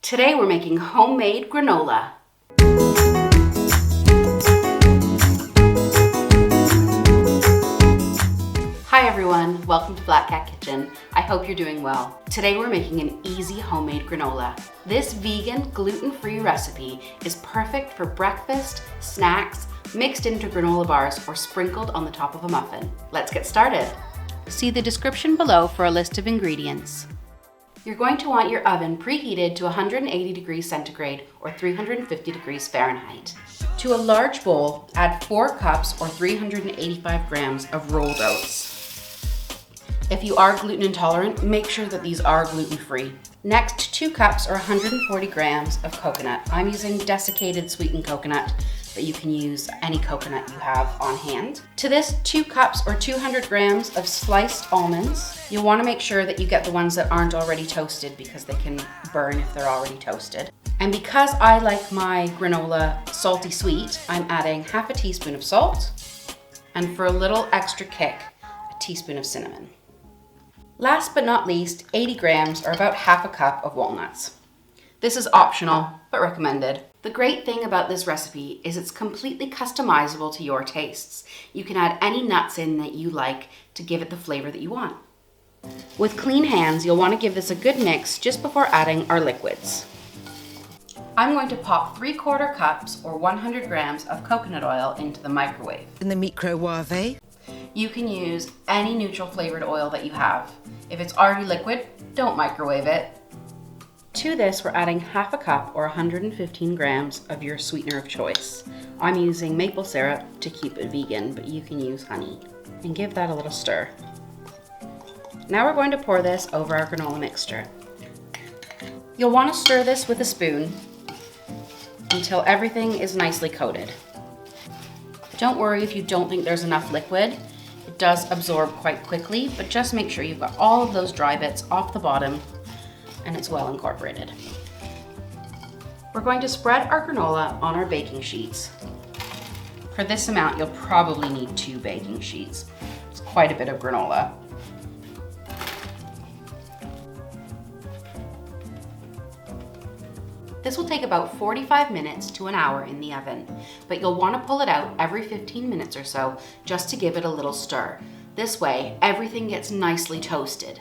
Today we're making homemade granola. Hi everyone, welcome to Black Cat Kitchen. I hope you're doing well. Today we're making an easy homemade granola. This vegan, gluten-free recipe is perfect for breakfast, snacks, mixed into granola bars, or sprinkled on the top of a muffin. Let's get started. See the description below for a list of ingredients. You're going to want your oven preheated to 180 degrees centigrade or 350 degrees Fahrenheit. To a large bowl, add 4 cups or 385 grams of rolled oats. If you are gluten intolerant, make sure that these are gluten-free. Next, 2 cups or 140 grams of coconut. I'm using desiccated sweetened coconut, but you can use any coconut you have on hand. To this, 2 cups or 200 grams of sliced almonds. You'll want to make sure that you get the ones that aren't already toasted because they can burn if they're already toasted. And because I like my granola salty sweet, I'm adding half a teaspoon of salt, and for a little extra kick, a teaspoon of cinnamon. Last but not least, 80 grams or about half a cup of walnuts. This is optional, but recommended. The great thing about this recipe is it's completely customizable to your tastes. You can add any nuts in that you like to give it the flavor that you want. With clean hands, you'll want to give this a good mix just before adding our liquids. I'm going to pop 3/4 cups or 100 grams of coconut oil into the microwave. In the microwave? You can use any neutral flavored oil that you have. If it's already liquid, don't microwave it. To this, we're adding half a cup or 115 grams of your sweetener of choice. I'm using maple syrup to keep it vegan, but you can use honey. And give that a little stir. Now we're going to pour this over our granola mixture. You'll want to stir this with a spoon until everything is nicely coated. Don't worry if you don't think there's enough liquid. It does absorb quite quickly, but just make sure you've got all of those dry bits off the bottom and it's well incorporated. We're going to spread our granola on our baking sheets. For this amount, you'll probably need 2 baking sheets. It's quite a bit of granola. This will take about 45 minutes to an hour in the oven, but you'll want to pull it out every 15 minutes or so just to give it a little stir. This way, everything gets nicely toasted.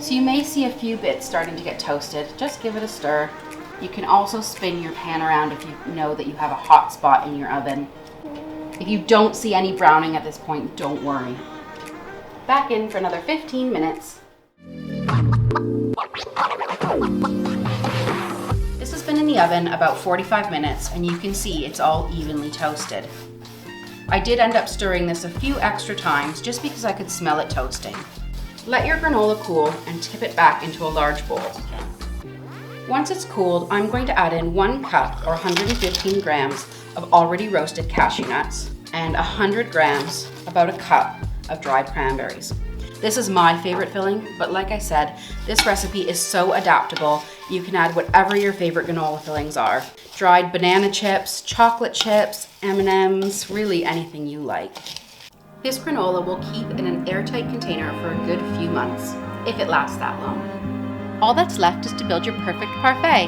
So you may see a few bits starting to get toasted. Just give it a stir. You can also spin your pan around if you know that you have a hot spot in your oven. If you don't see any browning at this point, don't worry. Back in for another 15 minutes. This has been in the oven about 45 minutes and you can see it's all evenly toasted. I did end up stirring this a few extra times just because I could smell it toasting. Let your granola cool and tip it back into a large bowl. Once it's cooled, I'm going to add in 1 cup or 115 grams of already roasted cashew nuts and 100 grams, about a cup, of dried cranberries. This is my favorite filling, but like I said, this recipe is so adaptable. You can add whatever your favorite granola fillings are. Dried banana chips, chocolate chips, M&Ms, really anything you like. This granola will keep in an airtight container for a good few months, if it lasts that long. All that's left is to build your perfect parfait.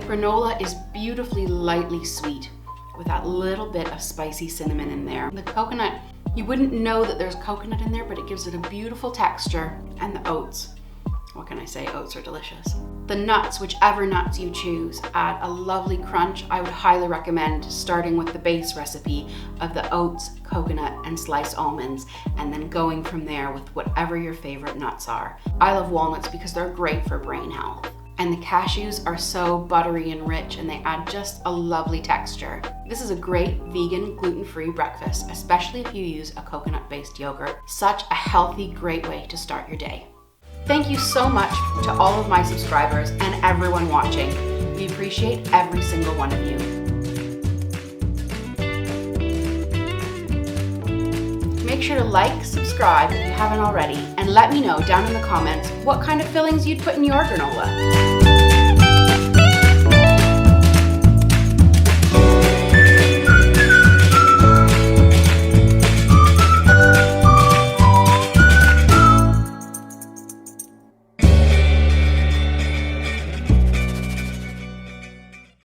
Granola is beautifully lightly sweet with that little bit of spicy cinnamon in there. The coconut, you wouldn't know that there's coconut in there, but it gives it a beautiful texture. And the oats, what can I say? Oats are delicious. The nuts, whichever nuts you choose, add a lovely crunch. I would highly recommend starting with the base recipe of the oats, coconut, and sliced almonds, and then going from there with whatever your favorite nuts are. I love walnuts because they're great for brain health. And the cashews are so buttery and rich, and they add just a lovely texture. This is a great vegan, gluten-free breakfast, especially if you use a coconut-based yogurt. Such a healthy, great way to start your day. Thank you so much to all of my subscribers and everyone watching. We appreciate every single one of you. Make sure to like, subscribe if you haven't already, and let me know down in the comments what kind of fillings you'd put in your granola.